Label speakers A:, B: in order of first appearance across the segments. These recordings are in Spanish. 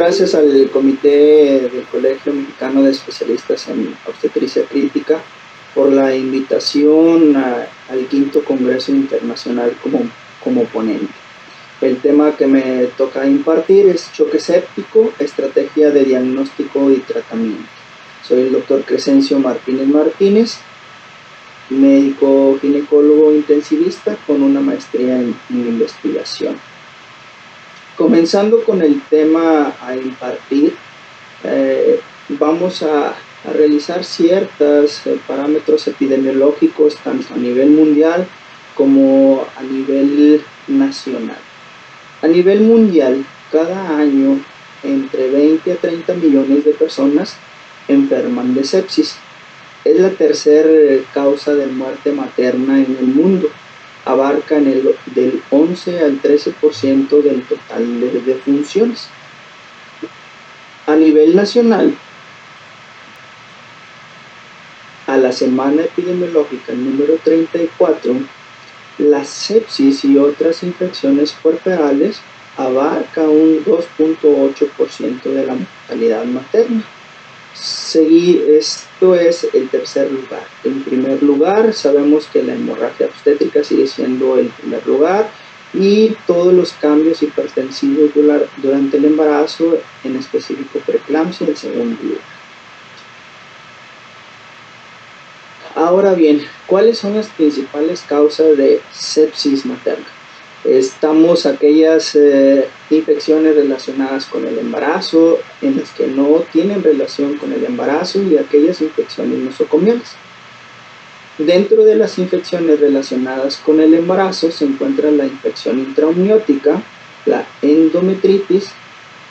A: gracias al comité del Colegio Mexicano de Especialistas en Obstetricia Crítica por la invitación al quinto Congreso Internacional como ponente. El tema que me toca impartir es choque séptico, estrategia de diagnóstico y tratamiento. Soy el doctor Crescencio Martínez Martínez, médico ginecólogo intensivista con una maestría en investigación. Comenzando con el tema a impartir, vamos a realizar ciertos parámetros epidemiológicos tanto a nivel mundial como a nivel nacional. A nivel mundial, cada año entre 20 a 30 millones de personas enferman de sepsis. Es la tercera causa de muerte materna en el mundo. Abarca del 11 al 13% del total de defunciones. A nivel nacional, a la semana epidemiológica número 34, la sepsis y otras infecciones puerperales abarca un 2.8% de la mortalidad materna. Esto es el tercer lugar. En primer lugar, sabemos que la hemorragia obstétrica sigue siendo el primer lugar y todos los cambios hipertensivos durante el embarazo, en específico preeclampsia, en segundo lugar. Ahora bien, ¿cuáles son las principales causas de sepsis materna? Estamos aquellas infecciones relacionadas con el embarazo, en las que no tienen relación con el embarazo, y aquellas infecciones nosocomiales. Dentro de las infecciones relacionadas con el embarazo se encuentra la infección intraamniótica, la endometritis,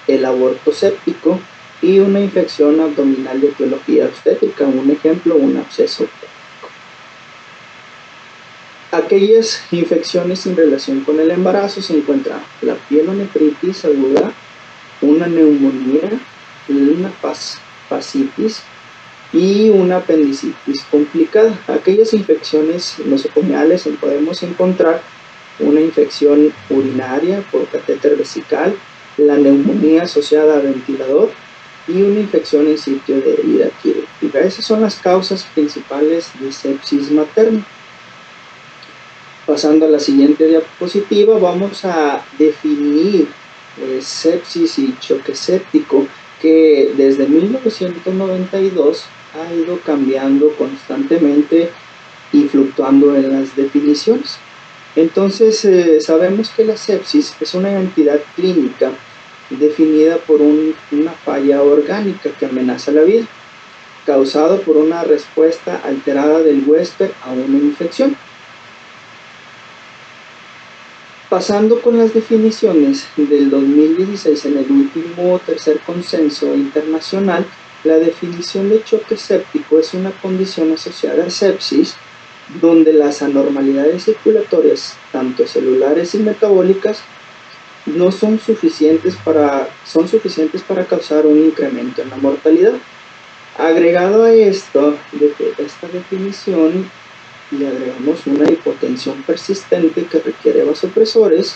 A: el aborto séptico y una infección abdominal de etiología obstétrica, un ejemplo, un absceso pélvico. Aquellas infecciones en relación con el embarazo se encuentran la pielonefritis aguda, una neumonía, una fascitis y una apendicitis complicada. Aquellas infecciones nosocomiales podemos encontrar una infección urinaria por catéter vesical, la neumonía asociada a ventilador y una infección en sitio de herida quirúrgica. Esas son las causas principales de sepsis materna. Pasando a la siguiente diapositiva, vamos a definir sepsis y choque séptico, que desde 1992 ha ido cambiando constantemente y fluctuando en las definiciones. Entonces, sabemos que la sepsis es una entidad clínica definida por una falla orgánica que amenaza la vida, causada por una respuesta alterada del huésped a una infección. Pasando con las definiciones del 2016 en el último tercer consenso internacional, la definición de choque séptico es una condición asociada a sepsis donde las anormalidades circulatorias, tanto celulares y metabólicas, son suficientes para causar un incremento en la mortalidad. Agregado a esta definición, le agregamos una hipotensión persistente que requiere vasopresores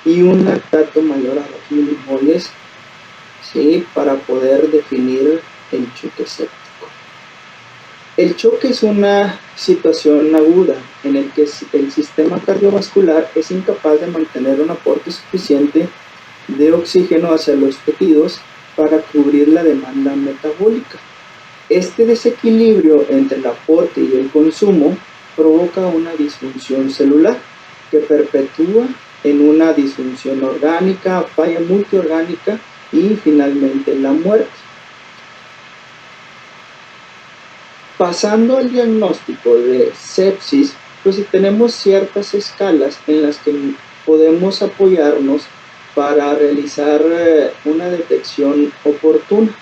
A: y un lactato mayor a 2 milimoles, ¿sí?, para poder definir el choque séptico. El choque es una situación aguda en el que el sistema cardiovascular es incapaz de mantener un aporte suficiente de oxígeno hacia los tejidos para cubrir la demanda metabólica. Este desequilibrio entre el aporte y el consumo provoca una disfunción celular que perpetúa en una disfunción orgánica, falla multiorgánica y finalmente la muerte. Pasando al diagnóstico de sepsis, pues tenemos ciertas escalas en las que podemos apoyarnos para realizar una detección oportuna.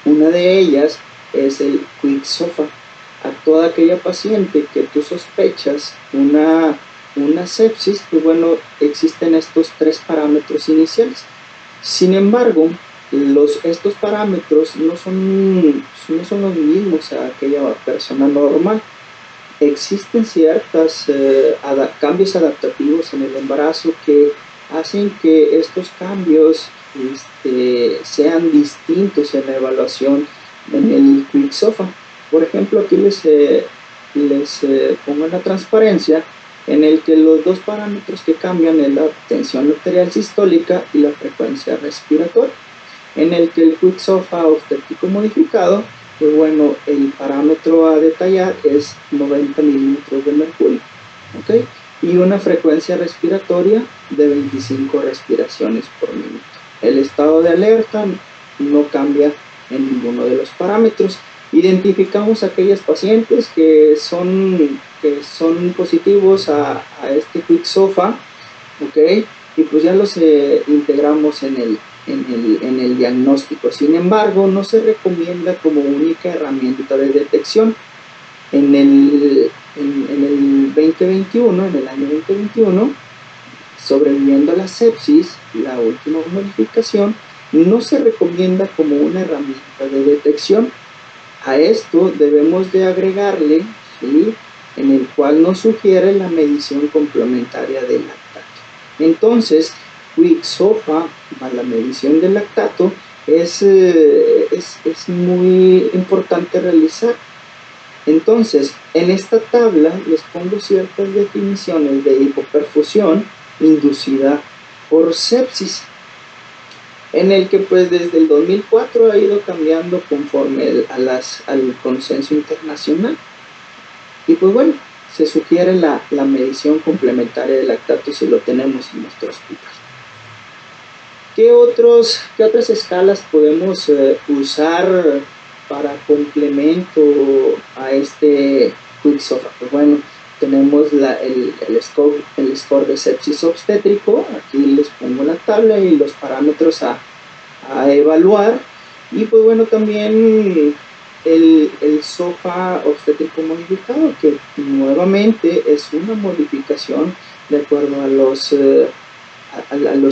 A: Una de ellas es el Quick-SOFA. A toda aquella paciente que tú sospechas una sepsis, pues bueno, existen estos 3 parámetros iniciales. Sin embargo, estos parámetros no son los mismos a aquella persona normal. Existen ciertos cambios adaptativos en el embarazo que hacen que estos cambios sean distintos en la evaluación en el Quick SOFA. Por ejemplo, aquí les pongo en la transparencia en el que los dos parámetros que cambian es la tensión arterial sistólica y la frecuencia respiratoria. En el que el Quick SOFA obstétrico modificado, pues bueno, el parámetro a detallar es 90 milímetros de mercurio, ¿ok? Y una frecuencia respiratoria de 25 respiraciones por minuto. El estado de alerta no cambia en ninguno de los parámetros. Identificamos a aquellas pacientes que son positivos a este Quick SOFA, ¿ok? Y pues ya los integramos en el diagnóstico. Sin embargo, no se recomienda como única herramienta de detección. En el 2021, en el año 2021, sobreviviendo a la sepsis, la última modificación, no se recomienda como una herramienta de detección. A esto debemos de agregarle, ¿sí?, en el cual nos sugiere la medición complementaria del lactato. Entonces, Quick SOFA más la medición del lactato es muy importante realizar. Entonces, en esta tabla les pongo ciertas definiciones de hipoperfusión inducida por sepsis, en el que pues desde el 2004 ha ido cambiando conforme al consenso internacional. Y pues bueno, se sugiere la medición complementaria del lactato si lo tenemos en nuestro hospital. ¿Qué otras escalas podemos usar para complemento a este Quick SOFA? Pues bueno, tenemos el score de sepsis obstétrico. Aquí les pongo la tabla y los parámetros a evaluar. Y pues bueno, también el SOFA obstétrico modificado, que nuevamente es una modificación de acuerdo a los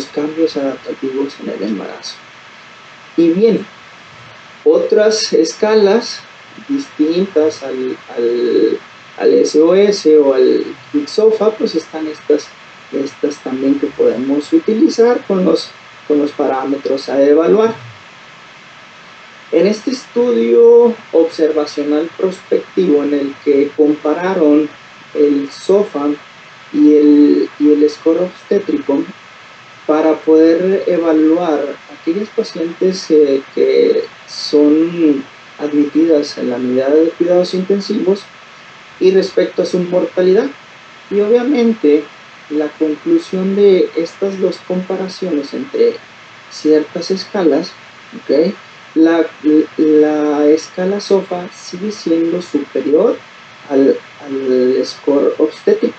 A: cambios adaptativos en el embarazo. Y bien, otras escalas distintas al SOS o al Quick SOFA, pues están estas también que podemos utilizar con los parámetros a evaluar. En este estudio observacional prospectivo en el que compararon el SOFA y el score obstétrico para poder evaluar aquellas pacientes que son admitidas en la unidad de cuidados intensivos y respecto a su mortalidad. Y obviamente la conclusión de estas dos comparaciones entre ciertas escalas, ¿okay?, la escala SOFA sigue siendo superior al score obstétrico,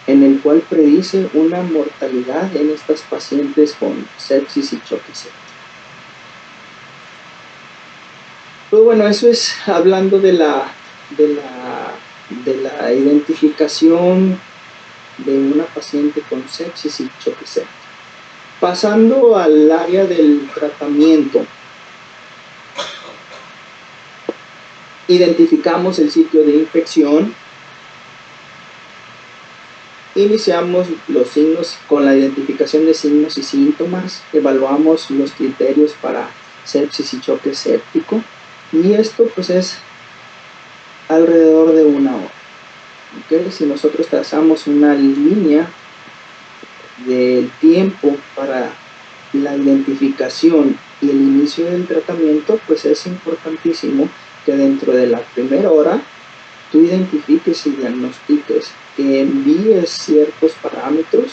A: en el cual predice una mortalidad en estas pacientes con sepsis y choque séptico. Pues bueno, eso es hablando de la identificación de una paciente con sepsis y choque séptico. Pasando al área del tratamiento, identificamos el sitio de infección. Iniciamos los signos con la identificación de signos y síntomas, evaluamos los criterios para sepsis y choque séptico, y esto pues es alrededor de 1 hora. ¿Okay? Si nosotros trazamos una línea del tiempo para la identificación y el inicio del tratamiento, pues es importantísimo que dentro de la primera hora tú identifiques y diagnostiques, que envíes ciertos parámetros,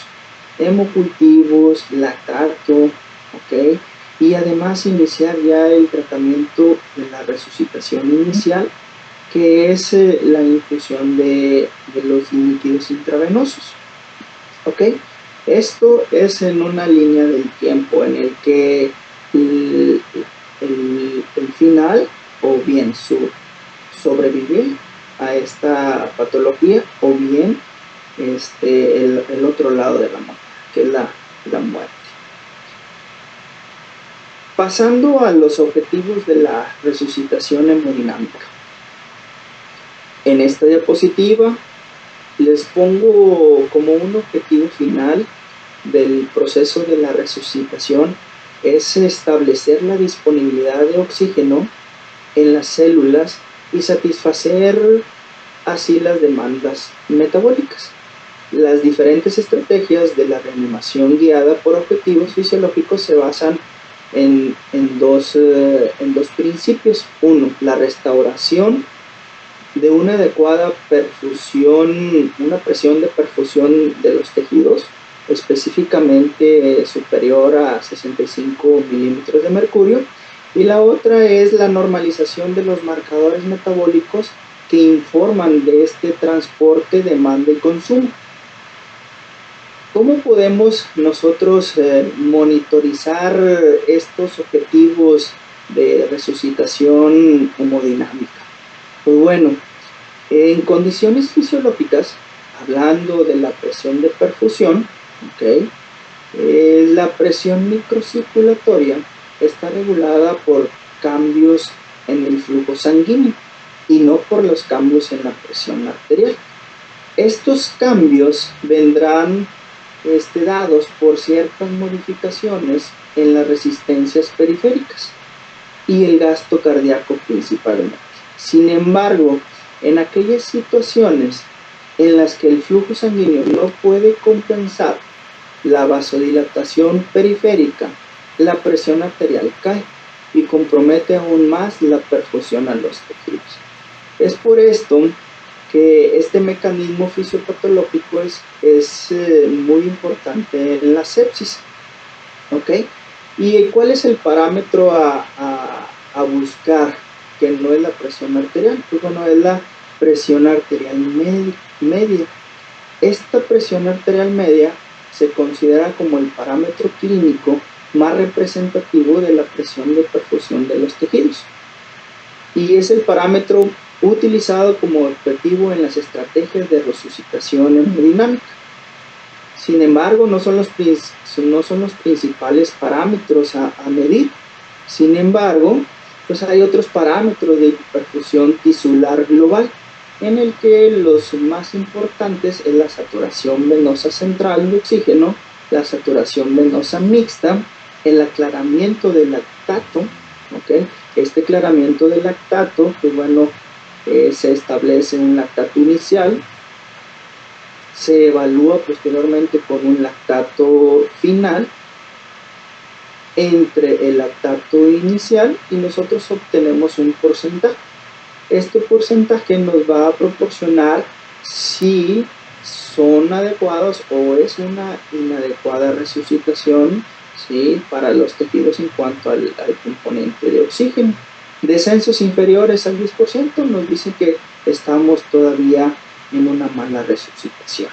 A: hemocultivos, lactato, ¿ok? Y además iniciar ya el tratamiento de la resucitación inicial, que es la infusión de los líquidos intravenosos, ¿ok? Esto es en una línea del tiempo en el que el final, o bien sobrevivir a esta patología, o bien el otro lado de la muerte, que es la muerte. Pasando a los objetivos de la resucitación hemodinámica. En esta diapositiva les pongo como un objetivo final del proceso de la resucitación es establecer la disponibilidad de oxígeno en las células y satisfacer así las demandas metabólicas. Las diferentes estrategias de la reanimación guiada por objetivos fisiológicos se basan en dos principios. Uno, la restauración de una adecuada perfusión, una presión de perfusión de los tejidos, específicamente superior a 65 milímetros de mercurio, y la otra es la normalización de los marcadores metabólicos que informan de este transporte, demanda y consumo. ¿Cómo podemos nosotros monitorizar estos objetivos de resucitación hemodinámica? Pues bueno, en condiciones fisiológicas, hablando de la presión de perfusión, ¿okay? La presión microcirculatoria está regulada por cambios en el flujo sanguíneo y no por los cambios en la presión arterial. Estos cambios vendrán dados por ciertas modificaciones en las resistencias periféricas y el gasto cardíaco principalmente. Sin embargo, en aquellas situaciones en las que el flujo sanguíneo no puede compensar la vasodilatación periférica, la presión arterial cae y compromete aún más la perfusión a los tejidos. Es por esto que este mecanismo fisiopatológico es muy importante en la sepsis. ¿Okay? ¿Y cuál es el parámetro a buscar que no es la presión arterial? Pues bueno, es la presión arterial media. Esta presión arterial media se considera como el parámetro clínico más representativo de la presión de perfusión de los tejidos. Y es el parámetro utilizado como objetivo en las estrategias de resucitación hemodinámica. Sin embargo, no son los principales parámetros a medir. Sin embargo, pues hay otros parámetros de perfusión tisular global, en el que los más importantes es la saturación venosa central de oxígeno, la saturación venosa mixta, el aclaramiento del lactato, ¿okay? Este aclaramiento del lactato, pues bueno, se establece un lactato inicial, se evalúa posteriormente con un lactato final entre el lactato inicial y nosotros obtenemos un porcentaje. Este porcentaje nos va a proporcionar si son adecuados o es una inadecuada resucitación, ¿sí?, para los tejidos en cuanto al componente de oxígeno. Descensos inferiores al 10% nos dicen que estamos todavía en una mala resucitación.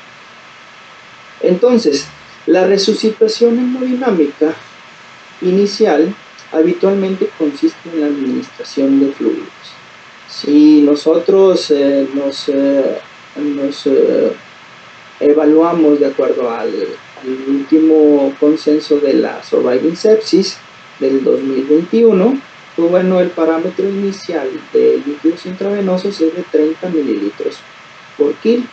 A: Entonces, la resucitación hemodinámica inicial habitualmente consiste en la administración de fluidos. Si nosotros nos evaluamos de acuerdo al último consenso de la Surviving Sepsis del 2021, pues bueno, el parámetro inicial de líquidos intravenosos es de 30 mililitros por kilo.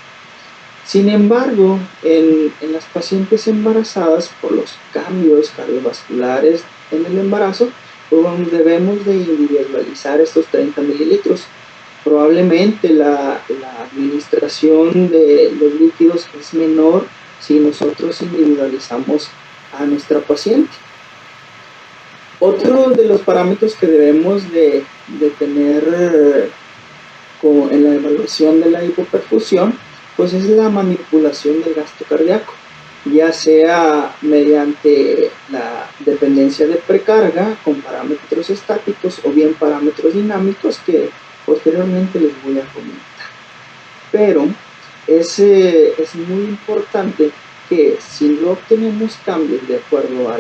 A: Sin embargo, en las pacientes embarazadas, por los cambios cardiovasculares en el embarazo, pues bueno, debemos de individualizar estos 30 mililitros. Probablemente la administración de los líquidos es menor si nosotros individualizamos a nuestra paciente. Otro de los parámetros que debemos de tener en la evaluación de la hipoperfusión, pues es la manipulación del gasto cardíaco, ya sea mediante la dependencia de precarga con parámetros estáticos o bien parámetros dinámicos que posteriormente les voy a comentar. Pero es muy importante que si no obtenemos cambios de acuerdo a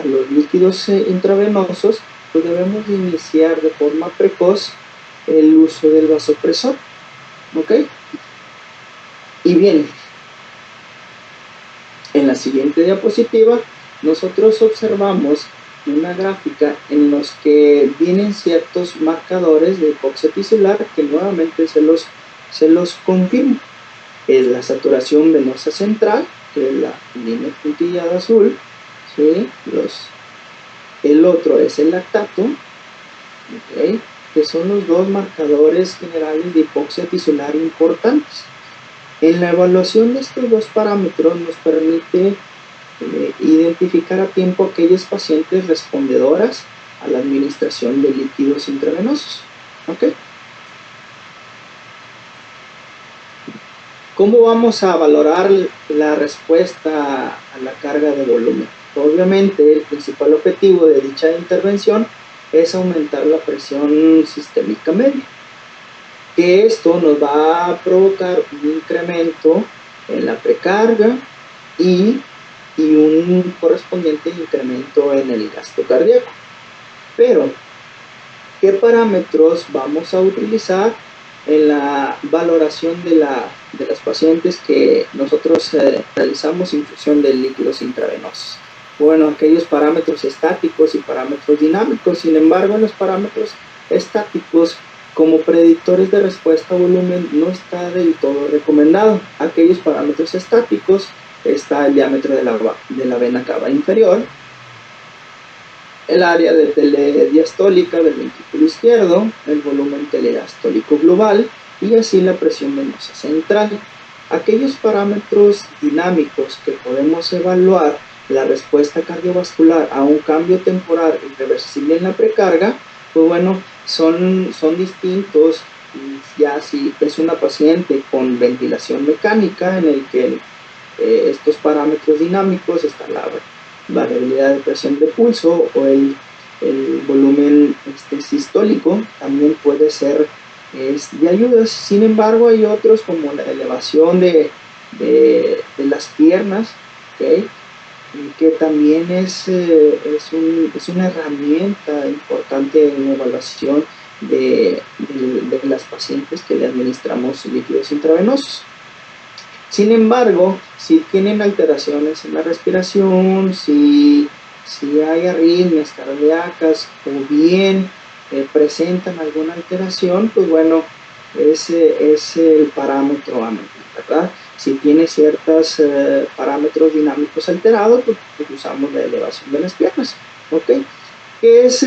A: los líquidos intravenosos, pues debemos de iniciar de forma precoz el uso del vasopresor. ¿Ok? Y bien, en la siguiente diapositiva nosotros observamos una gráfica en los que vienen ciertos marcadores de hipoxia tisular que nuevamente se los confirmo. Es la saturación venosa central, que es la línea puntillada azul, ¿sí? El otro es el lactato, ¿okay? Que son los dos marcadores generales de hipoxia tisular importantes. En la evaluación de estos dos parámetros nos permite identificar a tiempo aquellas pacientes respondedoras a la administración de líquidos intravenosos. ¿Okay? ¿Cómo vamos a valorar la respuesta a la carga de volumen? Obviamente, el principal objetivo de dicha intervención es aumentar la presión sistémica media, que esto nos va a provocar un incremento en la precarga y un correspondiente incremento en el gasto cardíaco. Pero, ¿qué parámetros vamos a utilizar en la valoración de las pacientes que nosotros realizamos infusión de líquidos intravenosos? Bueno, aquellos parámetros estáticos y parámetros dinámicos. Sin embargo, en los parámetros estáticos, como predictores de respuesta a volumen, no está del todo recomendado. Aquellos parámetros estáticos está el diámetro de la vena cava inferior, el área de telediastólica del ventrículo izquierdo, el volumen telediastólico global y así la presión venosa central. Aquellos parámetros dinámicos que podemos evaluar la respuesta cardiovascular a un cambio temporal irreversible en la precarga, pues bueno, son distintos. Ya si es una paciente con ventilación mecánica, en el que estos parámetros dinámicos están la variabilidad de presión de pulso o el volumen sistólico, también puede ser de ayuda. Sin embargo, hay otros como la elevación de las piernas, ¿okay? Que también es una herramienta importante en la evaluación de las pacientes que le administramos líquidos intravenosos. Sin embargo, si tienen alteraciones en la respiración, si hay arritmias cardíacas o bien presentan alguna alteración, pues bueno, ese es el parámetro a medir, ¿verdad? Si tiene ciertos parámetros dinámicos alterados, pues usamos la elevación de las piernas, ¿ok? ¿Qué es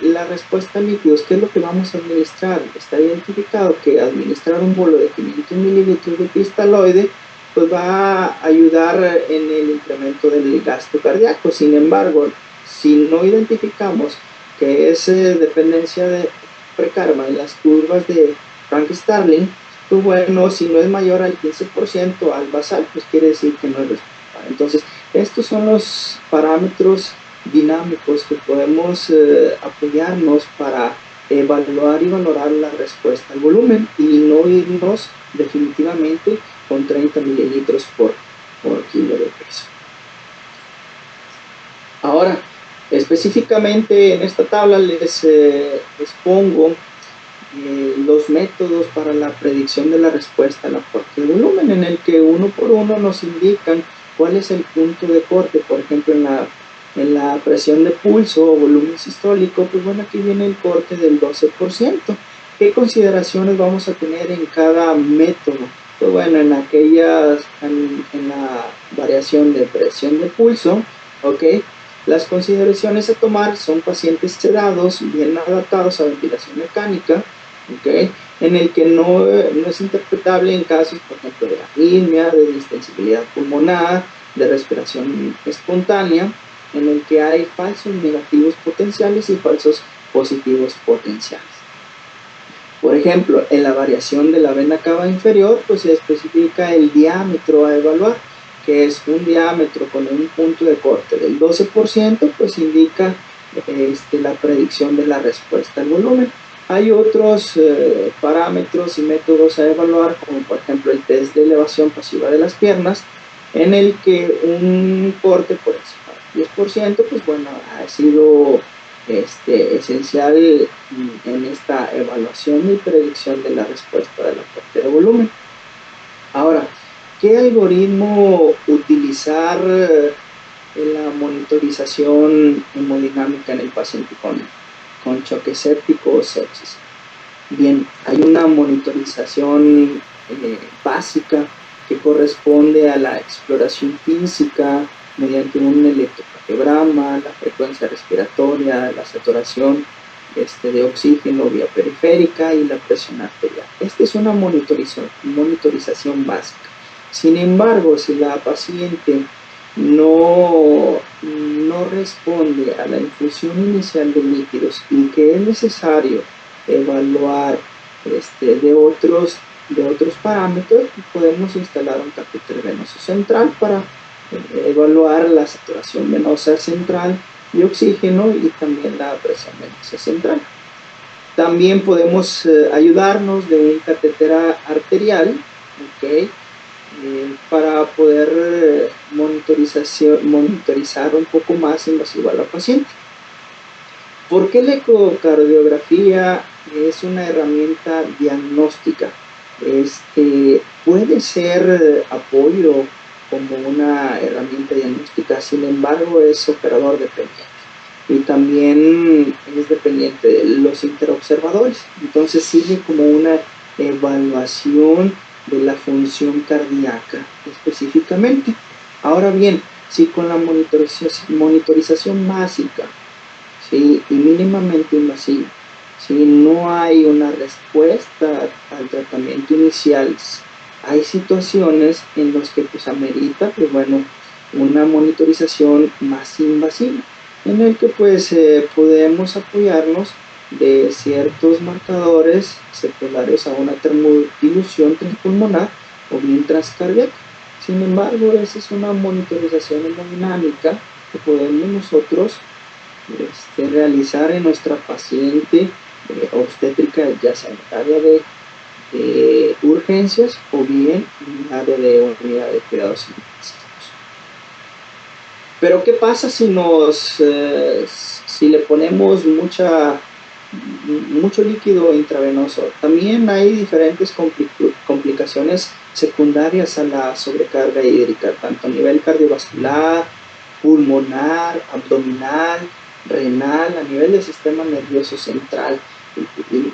A: la respuesta a líquidos? ¿Qué es lo que vamos a administrar? Está identificado que administrar un bolo de 500 mililitros de cristaloide pues va a ayudar en el incremento del gasto cardíaco. Sin embargo, si no identificamos que es dependencia de prekarma en las curvas de Frank-Starling, pues bueno, si no es mayor al 15% al basal, pues quiere decir que no es respuesta. Entonces, estos son los parámetros dinámicos que podemos apoyarnos para evaluar y valorar la respuesta al volumen y no irnos definitivamente con 30 mililitros por kilo de peso. Ahora, específicamente en esta tabla les expongo los métodos para la predicción de la respuesta al aporte de volumen, en el que uno por uno nos indican cuál es el punto de corte. Por ejemplo, en la presión de pulso o volumen sistólico, pues bueno, aquí viene el corte del 12%. ¿Qué consideraciones vamos a tener en cada método? Pues bueno, en la variación de presión de pulso, ¿ok? Las consideraciones a tomar son pacientes sedados, bien adaptados a ventilación mecánica, ¿okay? En el que no es interpretable en casos, por ejemplo, de arritmia, de distensibilidad pulmonar, de respiración espontánea, en el que hay falsos negativos potenciales y falsos positivos potenciales. Por ejemplo, en la variación de la vena cava inferior, pues se especifica el diámetro a evaluar, que es un diámetro con un punto de corte del 12%, pues indica la predicción de la respuesta al volumen. Hay otros parámetros y métodos a evaluar, como por ejemplo el test de elevación pasiva de las piernas, en el que un corte por encima del 10%, pues bueno, ha sido esencial en esta evaluación y predicción de la respuesta del aporte de volumen. Ahora, ¿qué algoritmo utilizar en la monitorización hemodinámica en el paciente con choque séptico o sepsis? Bien, hay una monitorización básica que corresponde a la exploración física mediante un electrocardiograma, la frecuencia respiratoria, la saturación de oxígeno vía periférica y la presión arterial. Esta es una monitorización básica. Sin embargo, si la paciente no responde a la infusión inicial de líquidos y que es necesario evaluar de otros parámetros, podemos instalar un catéter venoso central para evaluar la saturación venosa central de oxígeno y también la presión venosa central. También podemos ayudarnos de un catéter arterial, ¿okay? Para poder monitorizar un poco más invasivo a la paciente. ¿Por qué la ecocardiografía es una herramienta diagnóstica? Puede ser apoyo como una herramienta diagnóstica, sin embargo es operador dependiente y también es dependiente de los interobservadores. Entonces sirve como una evaluación de la función cardíaca específicamente. Ahora bien, si con la monitorización básica, ¿sí?, y mínimamente invasiva, si no hay una respuesta al tratamiento inicial, hay situaciones en las que pues amerita una monitorización más invasiva, en el que pues podemos apoyarnos de ciertos marcadores secundarios a una termodilución transpulmonar o bien transcardíaca. Sin embargo, esa es una monitorización hemodinámica que podemos nosotros realizar en nuestra paciente obstétrica, ya sea en el área de urgencias o bien en el área de unidad de cuidados intensivos. Pero ¿qué pasa si le ponemos mucho líquido intravenoso? También hay diferentes complicaciones secundarias a la sobrecarga hídrica, tanto a nivel cardiovascular, pulmonar, abdominal, renal, a nivel del sistema nervioso central.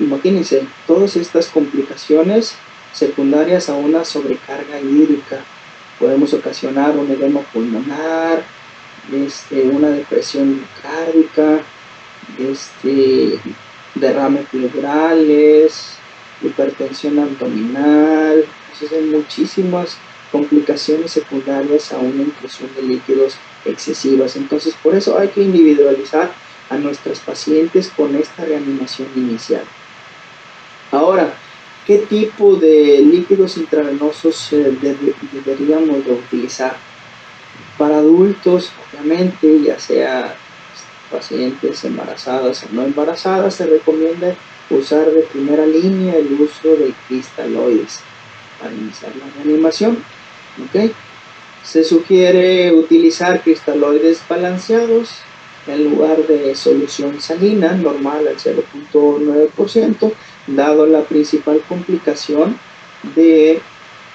A: Imagínense, todas estas complicaciones secundarias a una sobrecarga hídrica. Podemos ocasionar un edema pulmonar, una depresión cárdica, derrames pleurales, hipertensión abdominal. Entonces hay muchísimas complicaciones secundarias a una inclusión de líquidos excesivas. Entonces por eso hay que individualizar a nuestras pacientes con esta reanimación inicial. Ahora, ¿qué tipo de líquidos intravenosos deberíamos de utilizar? Para adultos, obviamente, ya sea pacientes embarazadas o no embarazadas, se recomienda usar de primera línea el uso de cristaloides para iniciar la reanimación. ¿Okay? Se sugiere utilizar cristaloides balanceados en lugar de solución salina normal al 0.9%, dado la principal complicación de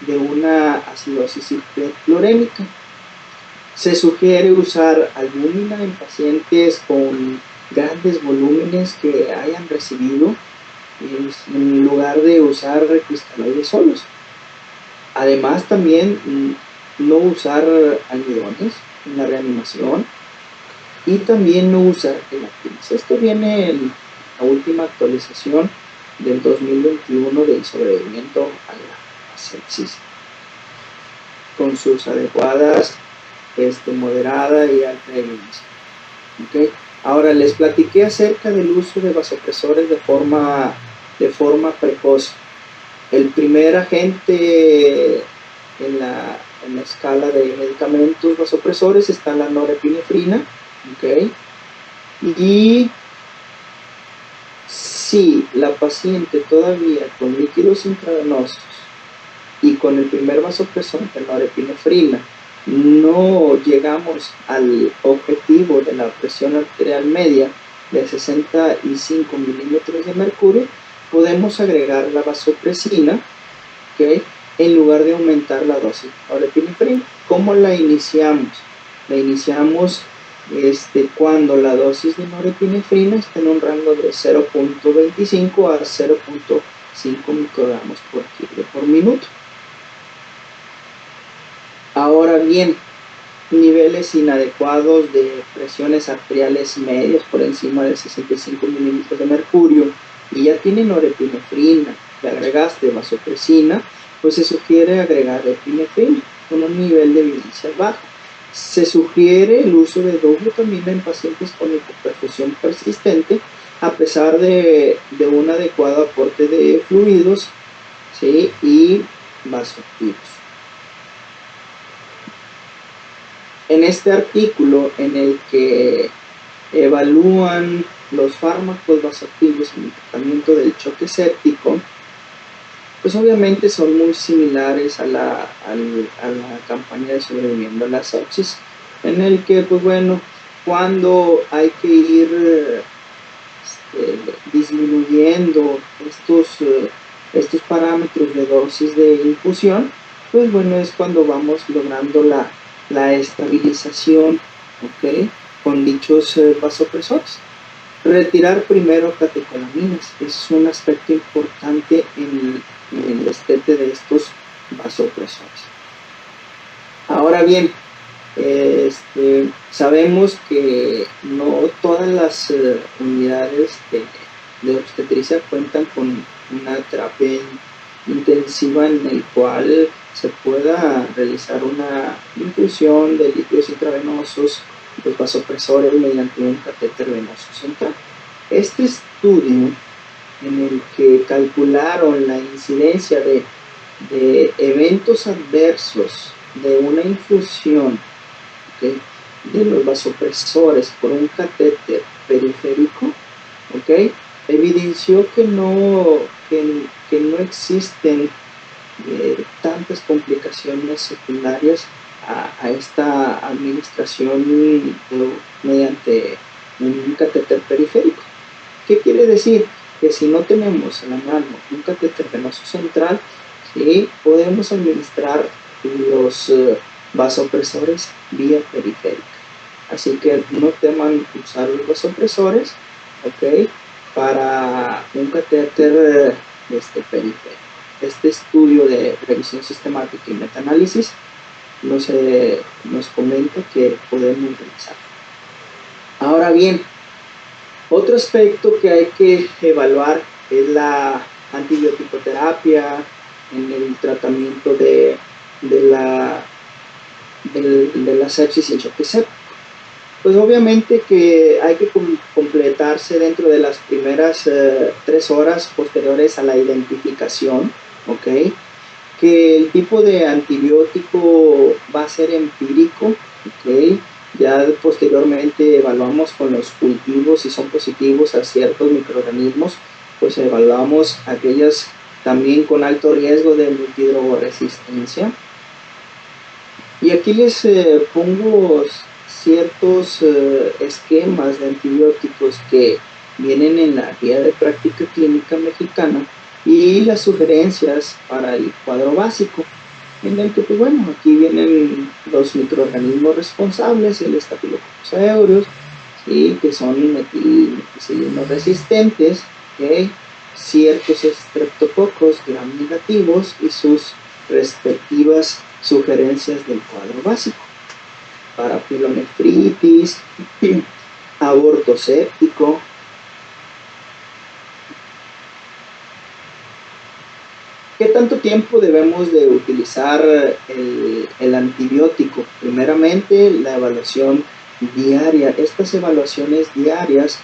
A: una acidosis hiperclorémica. Se sugiere usar albúmina en pacientes con grandes volúmenes que hayan recibido en lugar de usar cristaloides solos. Además, también no usar almidones en la reanimación y también no usar gelatinas. Esto viene en la última actualización del 2021 del sobrevivimiento a la sepsis, con sus adecuadas moderada y alta evidencia. ¿Okay? Ahora les platiqué acerca del uso de vasopresores de forma precoz. El primer agente en la escala de medicamentos vasopresores está la norepinefrina. ¿Okay? Y si la paciente todavía con líquidos intravenosos y con el primer vasopresor de norepinefrina no llegamos al objetivo de la presión arterial media de 65 milímetros de mercurio, podemos agregar la vasopresina, ¿okay?, en lugar de aumentar la dosis de norepinefrina. ¿Cómo la iniciamos? La iniciamos cuando la dosis de norepinefrina está en un rango de 0.25 a 0.5 microgramos por kilo por minuto. Ahora bien, niveles inadecuados de presiones arteriales medias por encima de 65 mililitros de mercurio y ya tienen norepinefrina, le agregaste vasopresina, pues se sugiere agregar epinefrina con un nivel de evidencia bajo. Se sugiere el uso de dobutamina en pacientes con hipoperfusión persistente a pesar de un adecuado aporte de fluidos, ¿sí? Y vasoactivos. En este artículo en el que evalúan los fármacos vasoactivos en el tratamiento del choque séptico, pues obviamente son muy similares a la campaña de sobreviviendo a la sepsis, en el que, pues bueno, cuando hay que ir disminuyendo estos parámetros de dosis de infusión, pues bueno, es cuando vamos logrando la estabilización, ¿ok?, con dichos vasopresores. Retirar primero catecolaminas es un aspecto importante en el destete de estos vasopresores. Ahora bien, sabemos que no todas las unidades de obstetricia cuentan con una terapia intensiva en el cual se pueda realizar una infusión de líquidos intravenosos, los vasopresores mediante un catéter venoso central. Este estudio en el que calcularon la incidencia de eventos adversos de una infusión, ¿okay?, de los vasopresores por un catéter periférico, ¿okay?, evidenció que no existen tantas complicaciones secundarias a esta administración mediante un catéter periférico. ¿Qué quiere decir? Que si no tenemos a la mano un catéter venoso central, ¿sí?, podemos administrar los vasopresores vía periférica. Así que no teman usar los vasopresores, ¿ok?, para un catéter periférico. Este estudio de revisión sistemática y metaanálisis nos comenta que podemos realizar. Ahora bien, otro aspecto que hay que evaluar es la antibioticoterapia en el tratamiento de la sepsis y el choque séptico. Pues obviamente que hay que completarse dentro de las primeras 3 horas posteriores a la identificación, ¿ok?, que el tipo de antibiótico va a ser empírico, ¿ok? Ya posteriormente evaluamos con los cultivos si son positivos a ciertos microorganismos, pues evaluamos aquellas también con alto riesgo de multidrogoresistencia. Y aquí les pongo ciertos esquemas de antibióticos que vienen en la guía de práctica clínica mexicana y las sugerencias para el cuadro básico, en el que, pues bueno, aquí vienen los microorganismos responsables, el Staphylococcus aureus, ¿sí?, que son meticilino resistentes, ¿okay?, ciertos estreptococos gram negativos y sus respectivas sugerencias del cuadro básico. Para pilonefritis, aborto séptico. ¿Qué tanto tiempo debemos de utilizar el antibiótico? Primeramente, la evaluación diaria. Estas evaluaciones diarias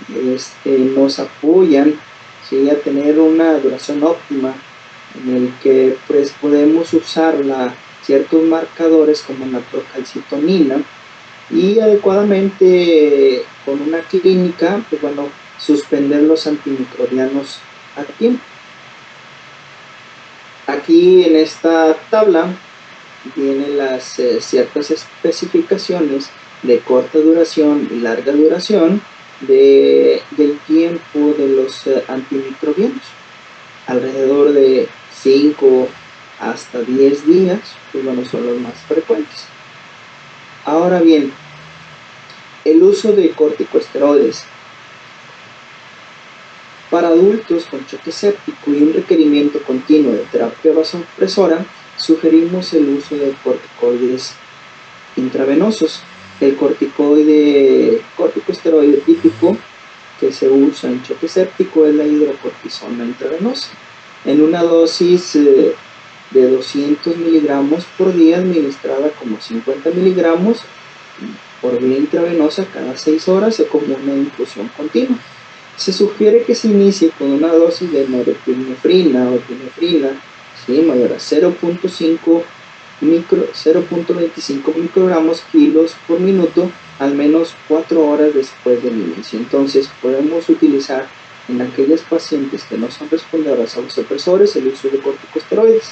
A: nos apoyan, ¿sí?, a tener una duración óptima en el que pues, podemos usarla ciertos marcadores como la procalcitonina y adecuadamente con una clínica, pues bueno, suspender los antimicrobianos a tiempo. Aquí en esta tabla vienen las ciertas especificaciones de corta duración y larga duración del tiempo de los antimicrobianos. Alrededor de 5 hasta 10 días, pues bueno, son los más frecuentes. Ahora bien, el uso de corticosteroides. Para adultos con choque séptico y un requerimiento continuo de terapia vasopresora, sugerimos el uso de corticoides intravenosos. El corticosteroide típico que se usa en choque séptico es la hidrocortisona intravenosa, en una dosis de 200 miligramos por día, administrada como 50 miligramos por vía intravenosa cada 6 horas o como una infusión continua. Se sugiere que se inicie con una dosis de norepinefrina o epinefrina, ¿sí?, mayor a 0.25 microgramos kilos por minuto, al menos 4 horas después del inicio. Entonces podemos utilizar en aquellas pacientes que no son respondedoras a vasopresores el uso de corticosteroides.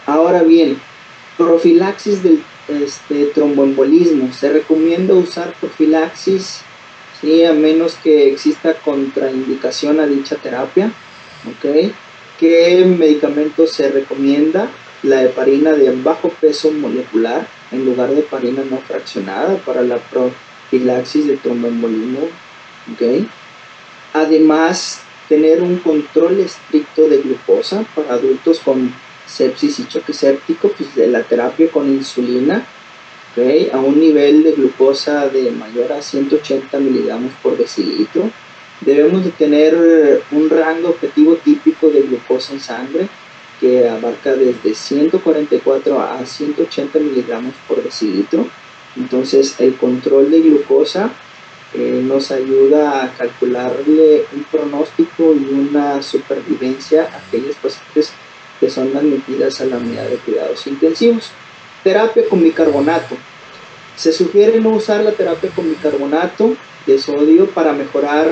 A: Ahora bien, profilaxis del tromboembolismo. Se recomienda usar profilaxis, ¿sí?, a menos que exista contraindicación a dicha terapia. ¿Okay? ¿Qué medicamento se recomienda? La heparina de bajo peso molecular en lugar de heparina no fraccionada para la profilaxis de tromboembolismo. ¿Okay? Además, tener un control estricto de glucosa para adultos con sepsis y choque séptico, pues de la terapia con insulina, ¿okay?, a un nivel de glucosa de mayor a 180 miligramos por decilitro. Debemos de tener un rango objetivo típico de glucosa en sangre que abarca desde 144 a 180 miligramos por decilitro. Entonces, el control de glucosa nos ayuda a calcularle un pronóstico y una supervivencia a aquellos pacientes que son admitidas a la unidad de cuidados intensivos. Terapia con bicarbonato. Se sugiere no usar la terapia con bicarbonato de sodio para mejorar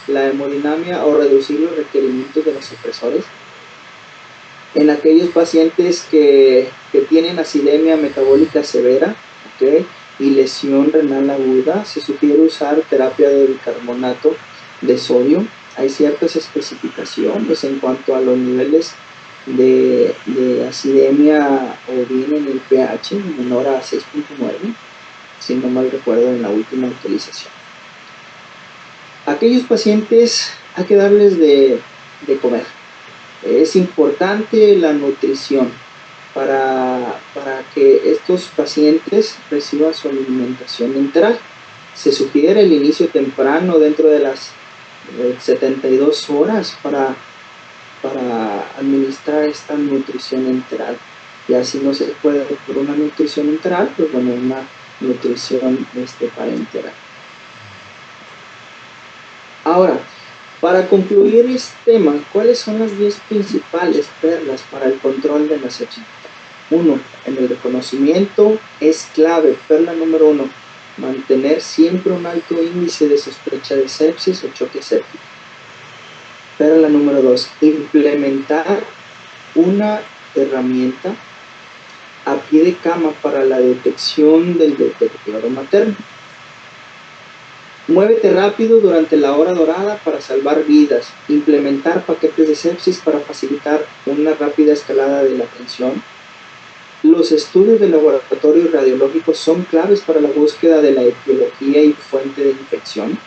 A: la hemodinamia o reducir los requerimientos de los supresores. En aquellos pacientes que tienen acidemia metabólica severa, ¿okay?, y lesión renal aguda, se sugiere usar terapia de bicarbonato de sodio. Hay ciertas especificaciones en cuanto a los niveles de acidemia o bien en el pH menor a 6.9, si no mal recuerdo en la última actualización. Aquellos pacientes hay que darles de comer. Es importante la nutrición para que estos pacientes reciban su alimentación enteral. Se sugiere el inicio temprano dentro de las 72 horas para administrar esta nutrición enteral. Ya si no se puede por una nutrición enteral, pues bueno, una nutrición parenteral. Ahora, para concluir este tema, ¿cuáles son las 10 principales perlas para el control de la sepsis? 1. En el reconocimiento es clave. Perla número 1. Mantener siempre un alto índice de sospecha de sepsis o choque séptico. Perla número 2. Implementar una herramienta a pie de cama para la detección del deterioro materno. Muévete rápido durante la hora dorada para salvar vidas. Implementar paquetes de sepsis para facilitar una rápida escalada de la atención. Los estudios de laboratorio radiológicos son claves para la búsqueda de la etiología y fuente de infección.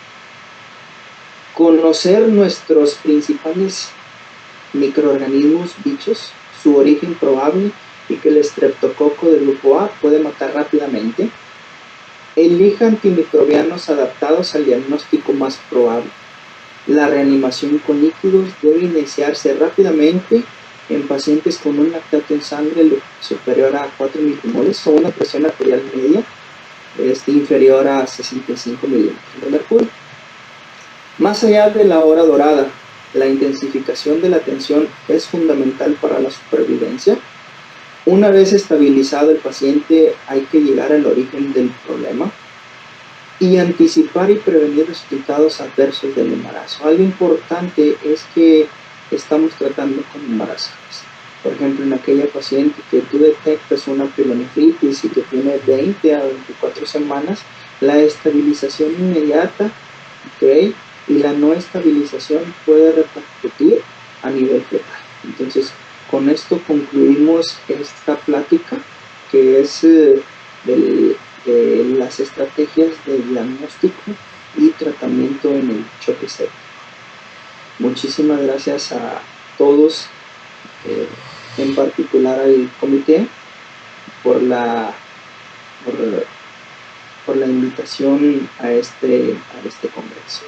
A: Conocer nuestros principales microorganismos, bichos, su origen probable y que el estreptococo del grupo A puede matar rápidamente. Elija antimicrobianos adaptados al diagnóstico más probable. La reanimación con líquidos debe iniciarse rápidamente en pacientes con un lactato en sangre superior a 4 milimoles o una presión arterial media inferior a 65 milímetros de mercurio. Más allá de la hora dorada, la intensificación de la atención es fundamental para la supervivencia. Una vez estabilizado el paciente, hay que llegar al origen del problema y anticipar y prevenir resultados adversos del embarazo. Algo importante es que estamos tratando con embarazadas. Por ejemplo, en aquella paciente que tú detectas una pielonefritis y que tiene 20 a 24 semanas, la estabilización inmediata, ¿okay?, y la no estabilización puede repercutir a nivel fetal. Entonces, con esto concluimos esta plática que es de las estrategias de diagnóstico y tratamiento en el choque séptico. Muchísimas gracias a todos en particular al comité por la, por, por la invitación a este congreso.